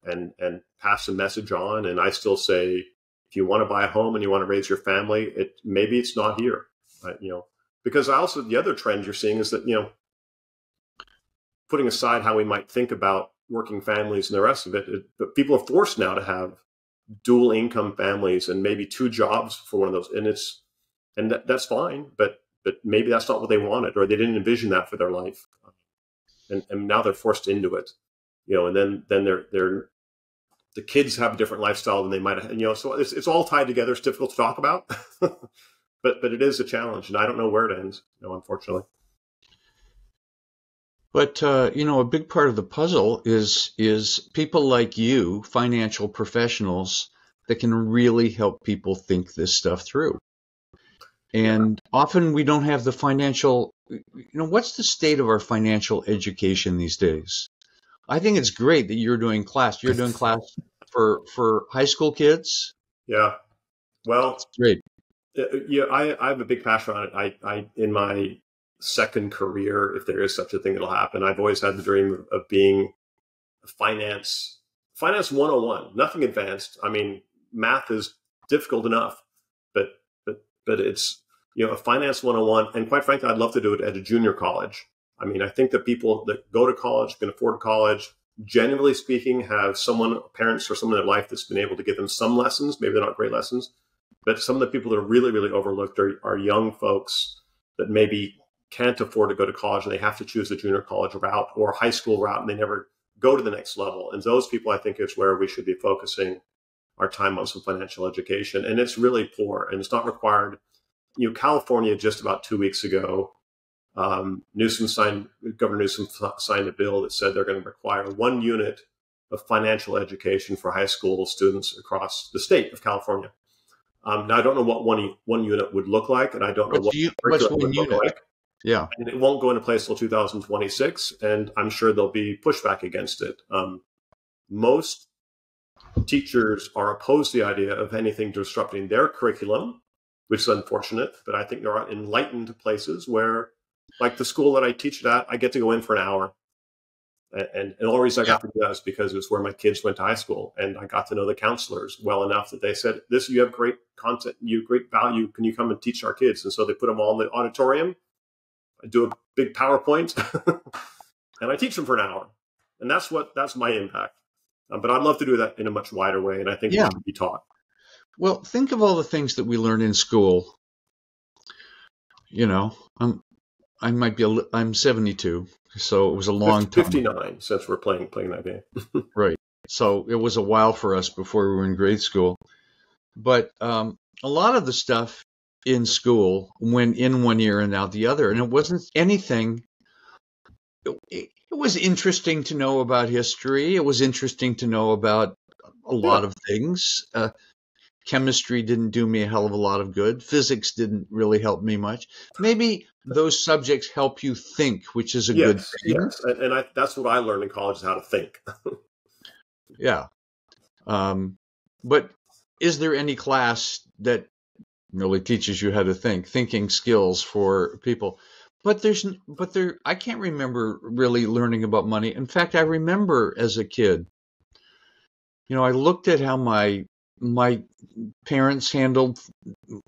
and pass the message on. And I still say, if you want to buy a home and you want to raise your family, maybe it's not here. Because the other trend you're seeing is that putting aside how we might think about working families and the rest of it, but people are forced now to have dual income families and maybe 2 jobs for one of those, and that's fine, but maybe that's not what they wanted, or they didn't envision that for their life, and now they're forced into it, and then they're the kids have a different lifestyle than they might have, so it's all tied together. It's difficult to talk about, but it is a challenge, and I don't know where it ends, unfortunately. But a big part of the puzzle is people like you, financial professionals, that can really help people think this stuff through. And often we don't have the financial, what's the state of our financial education these days? I think it's great that you're doing class. You're doing class for high school kids. Yeah. Well, that's great. Yeah, I have a big passion on it. I in my second career, if there is such a thing that'll happen, I've always had the dream of being a finance 101, nothing advanced. I mean, math is difficult enough, but it's, a finance 101. And quite frankly, I'd love to do it at a junior college. I mean, I think that people that go to college, can afford college, generally speaking, have parents or someone in their life that's been able to give them some lessons. Maybe they're not great lessons, but some of the people that are really, really overlooked are young folks that maybe can't afford to go to college and they have to choose the junior college route or high school route, and they never go to the next level. And those people, I think, is where we should be focusing our time on some financial education. And it's really poor, and it's not required. California, just about 2 weeks ago, Governor Newsom signed a bill that said they're going to require 1 unit of financial education for high school students across the state of California. Now, I don't know what one unit would look like, and I don't know what's 1 unit would look like. Yeah. And it won't go into place till 2026, and I'm sure there'll be pushback against it. Most teachers are opposed to the idea of anything disrupting their curriculum, which is unfortunate, but I think there are enlightened places where, like the school that I teach at, I get to go in for an hour. And the only reason I got to do that is because it was where my kids went to high school, and I got to know the counselors well enough that they said, you have great content, you have great value, can you come and teach our kids? And so they put them all in the auditorium. I do a big PowerPoint and I teach them for an hour. And that's my impact. But I'd love to do that in a much wider way, and I think it should be taught. Well, think of all the things that we learned in school. I'm 72, so it was a long time. 59 since we're playing that game. Right. So it was a while for us before we were in grade school. But a lot of the stuff in school went in one ear and out the other, and it wasn't anything. It was interesting to know about history. It was interesting to know about a lot of things. Chemistry didn't do me a hell of a lot of good. Physics didn't really help me much. Maybe those subjects help you think, which is a good thing. Yes, and that's what I learned in college, is how to think. Yeah. But is there any class that really teaches you how to think, thinking skills for people? But I can't remember really learning about money. In fact, I remember as a kid, I looked at how my parents handled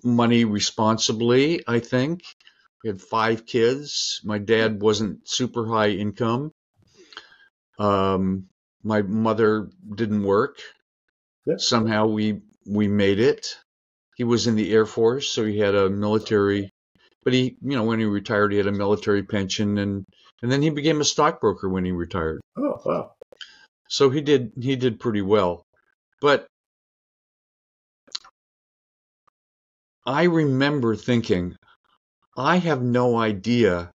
money responsibly, I think. We had 5 kids. My dad wasn't super high income. My mother didn't work. Yeah. Somehow we made it. He was in the Air Force, so he had a military, but when he retired, he had a military pension, and then he became a stockbroker when he retired. Oh, wow. So he did pretty well. But I remember thinking, I have no idea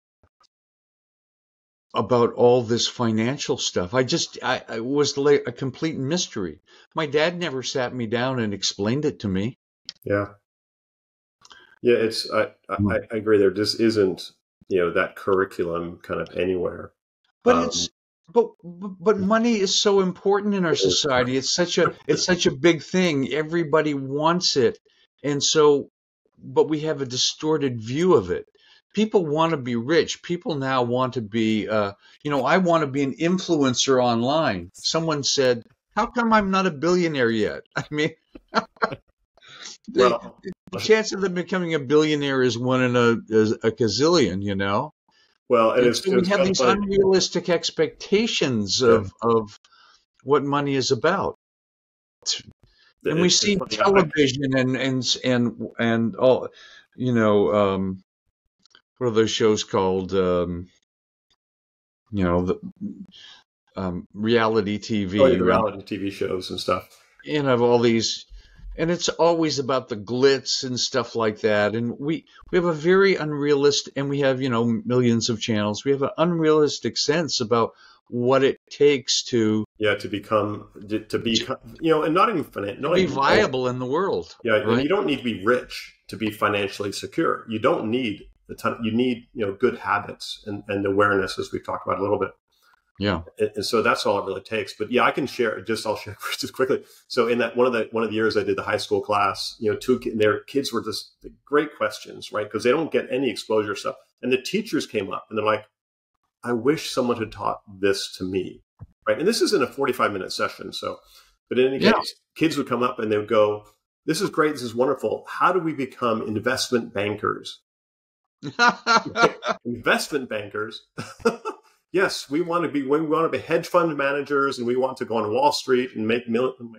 about all this financial stuff. I was like a complete mystery. My dad never sat me down and explained it to me. Yeah. Yeah. I agree. There just isn't, that curriculum kind of anywhere. But Um, it's but money is so important in our society. It's such a big thing. Everybody wants it. And so but we have a distorted view of it. People want to be rich. People now want to be I want to be an influencer online. Someone said, "How come I'm not a billionaire yet?" I mean, the, well, the chance of them becoming a billionaire is one in a gazillion, you know? well, and And so we it's have kind of these funny. unrealistic expectations Yeah. of what money is about. And we It's see funny. television and all, you know, what are those shows called? The reality Oh, yeah, TV, the right? reality TV shows and stuff. Have all these, and it's always about the glitz and stuff like that. And we have a very unrealistic, and we have millions of channels. We have an unrealistic sense about what it takes Yeah, to be, and not even to not be even viable in the world, yeah, and right? you don't need to be rich to be financially secure. You don't need a ton. You need good habits and awareness, as we've talked about a little bit. Yeah. And so that's all it really takes. But yeah, I can share. I'll share just quickly. So in that one of the years I did the high school class, their kids were just great questions, right? Because they don't get any exposure stuff. And the teachers came up and they're like, "I wish someone had taught this to me," right? And this is in a 45-minute session. So, but in any Yeah. case, kids would come up and they would go, "This is great. This is wonderful. How do we become investment bankers?" Investment bankers. Yes, we want to be hedge fund managers, and we want to go on Wall Street and make millions.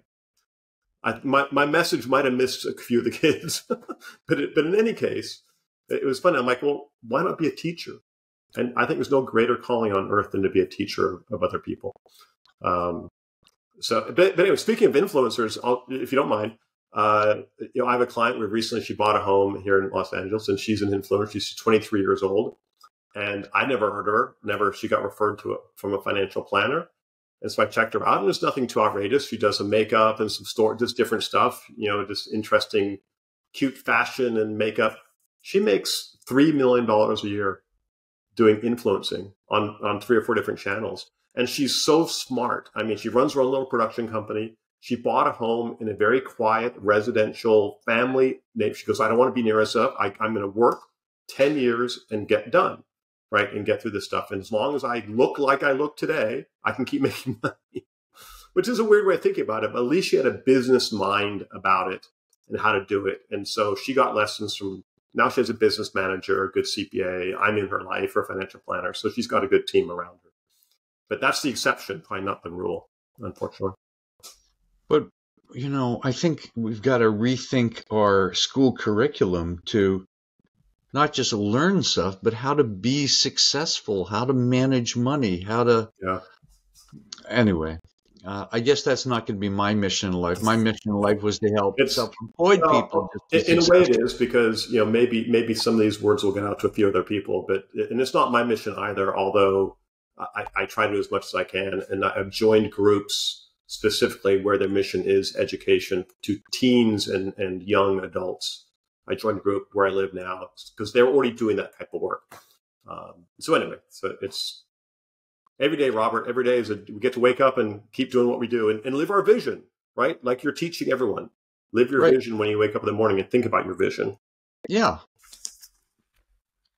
My message might have missed a few of the kids, but in any case, it was funny. I'm like, well, why not be a teacher? And I think there's no greater calling on earth than to be a teacher of other people. But anyway, speaking of influencers, if you don't mind, I have a client where recently she bought a home here in Los Angeles, and she's an influencer. She's 23 years old. And I never heard of her. Never. She got referred to it from a financial planner. And so I checked her out, and there's nothing too outrageous. She does some makeup and some just different stuff, just interesting, cute fashion and makeup. She makes $3 million a year doing influencing on 3 or 4 different channels. And she's so smart. I mean, she runs her own little production company. She bought a home in a very quiet residential family. She goes, "I don't want to be near herself. I'm going to work 10 years and get done." Right, and get through this stuff. And as long as I look like I look today, I can keep making money, which is a weird way of thinking about it. But at least she had a business mind about it and how to do it. And so she got lessons from, now she has a business manager, a good CPA. I'm in her life, her financial planner. So she's got a good team around her. But that's the exception, probably not the rule, unfortunately. But, I think we've got to rethink our school curriculum to not just learn stuff, but how to be successful, how to manage money, how to. Yeah. Anyway, I guess that's not going to be my mission in life. My mission in life was to help self-employed people. In a way, it is, because maybe some of these words will get out to a few other people, and it's not my mission either. Although I try to do as much as I can, and I've joined groups specifically where their mission is education to teens and young adults. I joined a group where I live now because they're already doing that type of work. So anyway, it's every day, Robert. Every day we get to wake up and keep doing what we do and live our vision, right? Like you're teaching everyone. Live your vision when you wake up in the morning and think about your vision. Yeah.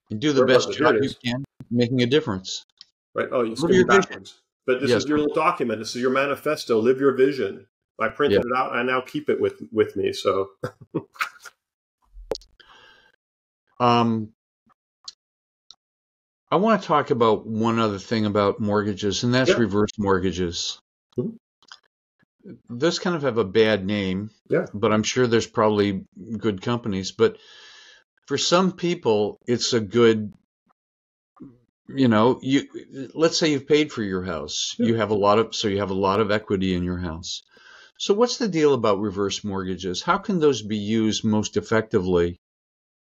And do the best job you can, making a difference. Right. Oh, you skipped backwards. But this is your little document. This is your manifesto. Live your vision. I printed it out. I now keep it with me. So. I want to talk about one other thing about mortgages, and that's reverse mortgages. Mm-hmm. Those kind of have a bad name, but I'm sure there's probably good companies. But for some people, it's a good, let's say you've paid for your house. You have a lot of equity in your house. So what's the deal about reverse mortgages? How can those be used most effectively?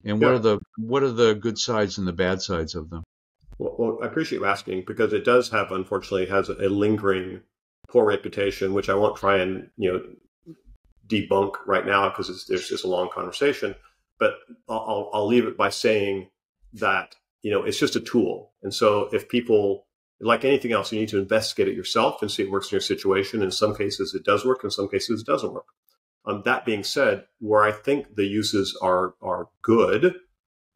And what are the good sides and the bad sides of them? Well, I appreciate you asking, because it does have, unfortunately, has a lingering poor reputation, which I won't try and debunk right now because there's just a long conversation. But I'll leave it by saying that it's just a tool, and so if people, like anything else, you need to investigate it yourself and see if it works in your situation. In some cases, it does work. In some cases, it doesn't work. That being said, where I think the uses are good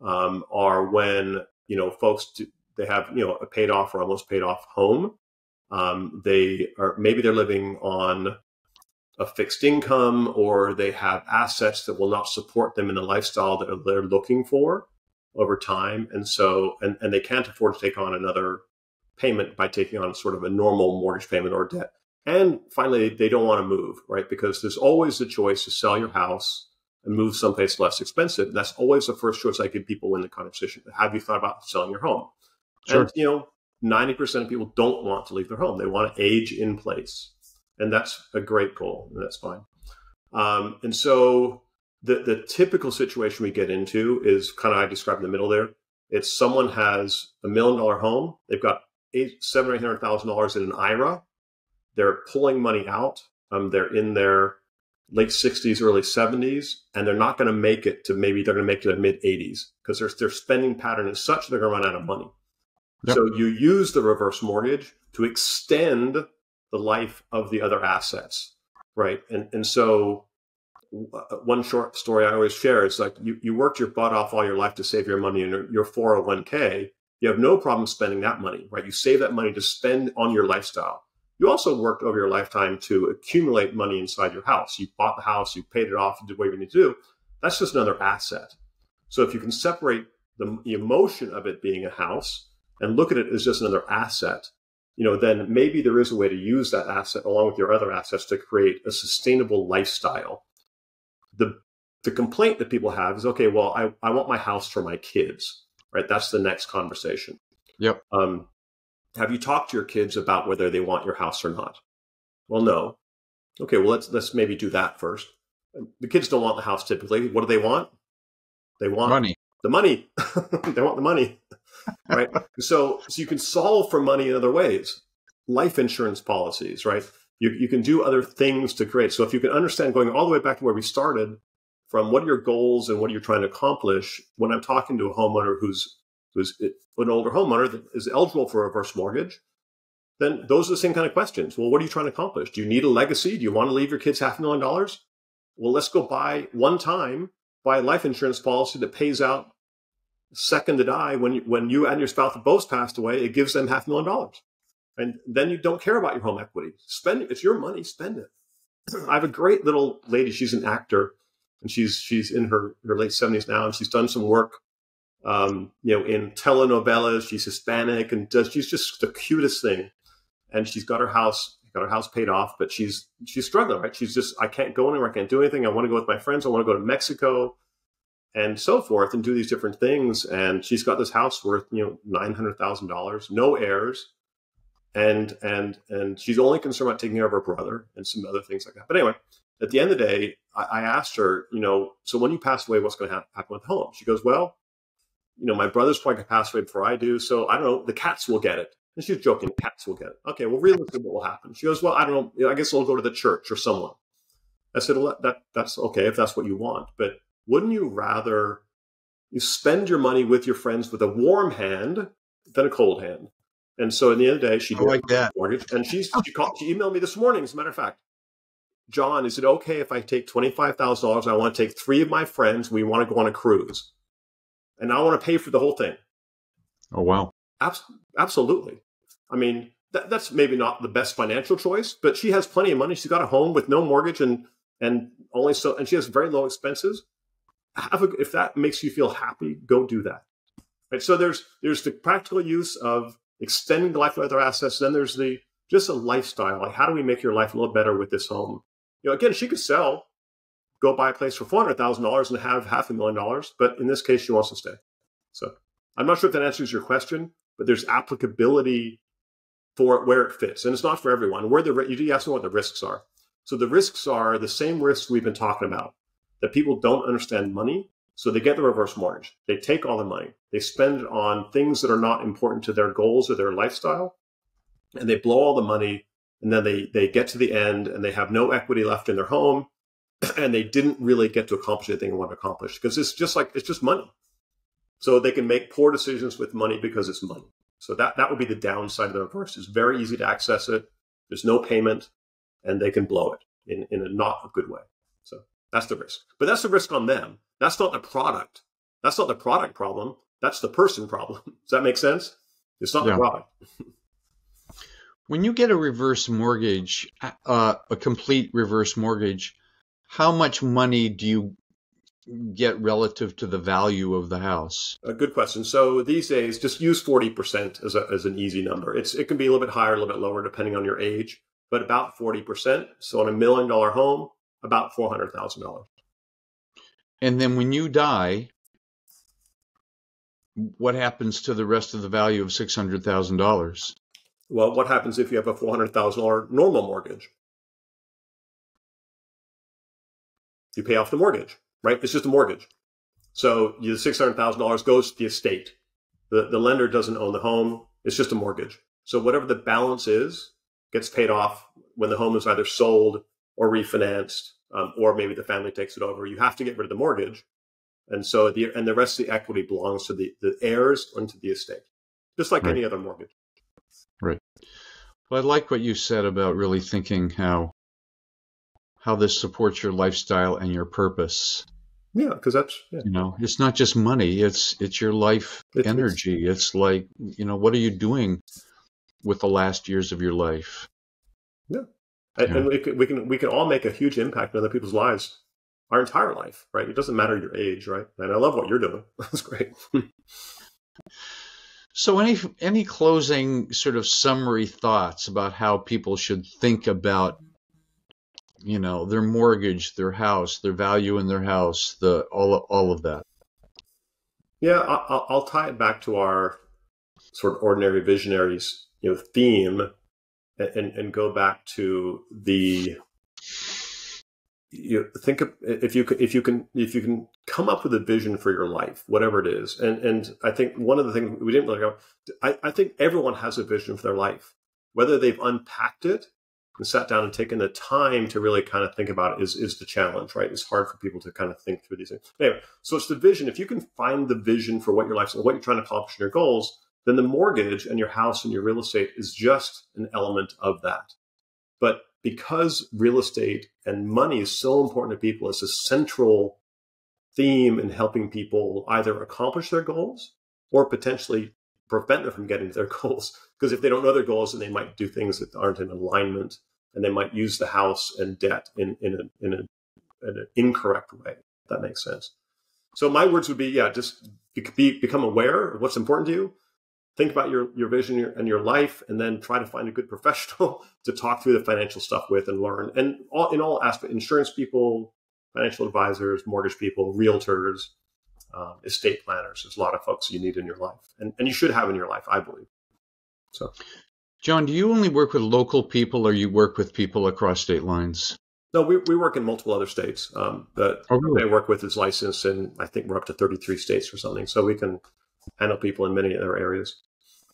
are when folks they have a paid off or almost paid off home. Maybe they're living on a fixed income, or they have assets that will not support them in the lifestyle that they're looking for over time, and they can't afford to take on another payment by taking on sort of a normal mortgage payment or debt. And finally, they don't want to move, right? Because there's always the choice to sell your house and move someplace less expensive. And that's always the first choice I give people in the conversation. Have you thought about selling your home? Sure. And 90% of people don't want to leave their home. They want to age in place. And that's a great goal, and that's fine. And so the typical situation we get into is kind of, I described in the middle there. It's someone has $1 million home. They've got $700,000 or $800,000 in an IRA. They're pulling money out. They're in their late 60s, early 70s, and they're not going to make it to, maybe they're going to make it to their mid 80s because their spending pattern is such they're going to run out of money. Yep. So you use the reverse mortgage to extend the life of the other assets, right? And so one short story I always share is like you worked your butt off all your life to save your money in your 401k. You have no problem spending that money, right? You save that money to spend on your lifestyle. You also worked over your lifetime to accumulate money inside your house. You bought the house, you paid it off, and did what you need to do. That's just another asset. So if you can separate the emotion of it being a house and look at it as just another asset, then maybe there is a way to use that asset along with your other assets to create a sustainable lifestyle. The complaint that people have is, okay, well, I want my house for my kids, right? That's the next conversation. Yep. Have you talked to your kids about whether they want your house or not? Well, no. Okay, well, let's maybe do that first. The kids don't want the house typically. What do they want? They want money. The money. They want the money, right? So you can solve for money in other ways. Life insurance policies, right? You can do other things to create. So if you can understand, going all the way back to where we started, from what are your goals and what you're trying to accomplish, when I'm talking to a homeowner who's an older homeowner that is eligible for a reverse mortgage, then those are the same kind of questions. Well, what are you trying to accomplish? Do you need a legacy? Do you want to leave your kids $500,000? Well, let's go buy a life insurance policy that pays out second to die. When you and your spouse have both passed away, it gives them $500,000. And then you don't care about your home equity. Spend it. It's your money. Spend it. I have a great little lady. She's an actor, and she's in her late 70s now, and she's done some work in telenovelas. She's Hispanic, and she's just the cutest thing. And she's got her house paid off, but she's struggling, right? She's just, I can't go anywhere. I can't do anything. I want to go with my friends. I want to go to Mexico and so forth and do these different things. And she's got this house worth, $900,000, no heirs. And she's only concerned about taking care of her brother and some other things like that. But anyway, at the end of the day, I asked her, so when you pass away, what's going to happen with the home? She goes, well, my brother's probably going to pass away before I do. So I don't know, the cats will get it. And she's joking, cats will get it. Okay, well, realistically, what will happen? She goes, well, I don't know. I guess it'll go to the church or someone. I said, well, that's okay if that's what you want. But wouldn't you rather you spend your money with your friends with a warm hand than a cold hand? And so at the end of the day, she did like that mortgage. And she emailed me this morning, as a matter of fact. John, is it okay if I take $25,000? I want to take 3 of my friends. We want to go on a cruise. And I want to pay for the whole thing. Oh, wow. Absolutely. I mean, that's maybe not the best financial choice, but she has plenty of money. She's got a home with no mortgage and she has very low expenses. If that makes you feel happy, go do that. Right. So there's the practical use of extending the life of other assets. Then there's just a lifestyle. Like, how do we make your life a little better with this home? Again, she could sell, go buy a place for $400,000 and have $500,000, but in this case, she wants to stay. So I'm not sure if that answers your question, but there's applicability for where it fits. And it's not for everyone. You asked me what the risks are. So the risks are the same risks we've been talking about, that people don't understand money. So they get the reverse mortgage. They take all the money. They spend it on things that are not important to their goals or their lifestyle. And they blow all the money. And then they get to the end and they have no equity left in their home. And they didn't really get to accomplish anything they want to accomplish because it's just money. So they can make poor decisions with money because it's money. So that would be the downside of the reverse. It's very easy to access it. There's no payment and they can blow it in a not a good way. So that's the risk. But that's the risk on them. That's not the product. That's not the product problem. That's the person problem. Does that make sense? It's not the product. When you get a reverse mortgage, a complete reverse mortgage, how much money do you get relative to the value of the house? A good question. So these days, just use 40% as an easy number. It can be a little bit higher, a little bit lower, depending on your age, but about 40%. So on $1 million home, about $400,000. And then when you die, what happens to the rest of the value of $600,000? Well, what happens if you have a $400,000 normal mortgage? You pay off the mortgage, right? It's just a mortgage. So the $600,000 goes to the estate. The lender doesn't own the home. It's just a mortgage. So whatever the balance is gets paid off when the home is either sold or refinanced, or maybe the family takes it over. You have to get rid of the mortgage. And so the rest of the equity belongs to the heirs and to the estate, just like any other mortgage. Right. Well, I like what you said about really thinking how this supports your lifestyle and your purpose. Yeah, because it's not just money. It's your life energy. It's like, what are you doing with the last years of your life? Yeah. And we can all make a huge impact on other people's lives, our entire life, right? It doesn't matter your age, right? And I love what you're doing. That's great. So any closing sort of summary thoughts about how people should think about, their mortgage, their house, their value in their house, all of that? Yeah, I'll tie it back to our sort of ordinary visionaries, theme, and go back to the. Think of if you can come up with a vision for your life, whatever it is, and I think one of the things we didn't really go. I think everyone has a vision for their life, whether they've unpacked it and sat down and taken the time to really kind of think about it is the challenge, right? It's hard for people to kind of think through these things. Anyway, so it's the vision. If you can find the vision for what your life's and what you're trying to accomplish in your goals, then the mortgage and your house and your real estate is just an element of that. But because real estate and money is so important to people, it's a central theme in helping people either accomplish their goals or potentially prevent them from getting to their goals. Because if they don't know their goals, then they might do things that aren't in alignment, and they might use the house and debt in an incorrect way. If that makes sense. So my words would be, just become aware of what's important to you. Think about your vision and your life, and then try to find a good professional to talk through the financial stuff with and learn. And in all aspects, insurance people, financial advisors, mortgage people, realtors, estate planners. There's a lot of folks you need in your life, and you should have in your life, I believe. So, John, do you only work with local people, or you work with people across state lines? No, we work in multiple other states. The really? I work with is licensed in, I think we're up to 33 states or something. So we can handle people in many other areas.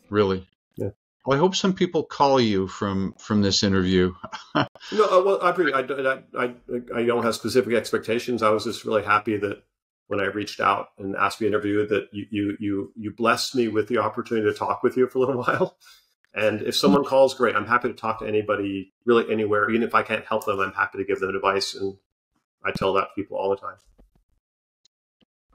Really? Yeah. Well, I hope some people call you from this interview. No, well, I don't have specific expectations. I was just really happy that when I reached out and asked me to interview, that you blessed me with the opportunity to talk with you for a little while. And if someone calls, great. I'm happy to talk to anybody, really anywhere. Even if I can't help them, I'm happy to give them advice. And I tell that to people all the time.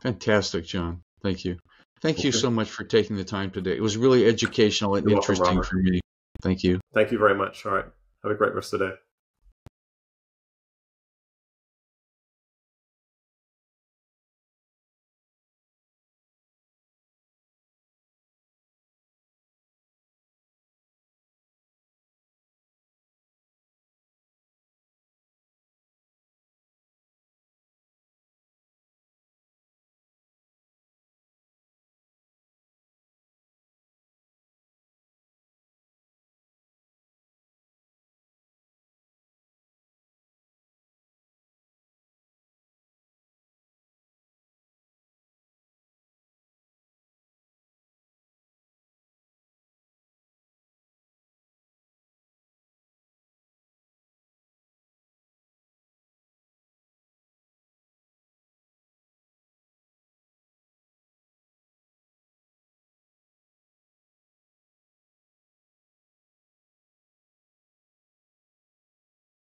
Fantastic, John. Thank you. Thank you so much for taking the time today. It was really educational and interesting for me. Thank you. Thank you very much. All right. Have a great rest of the day.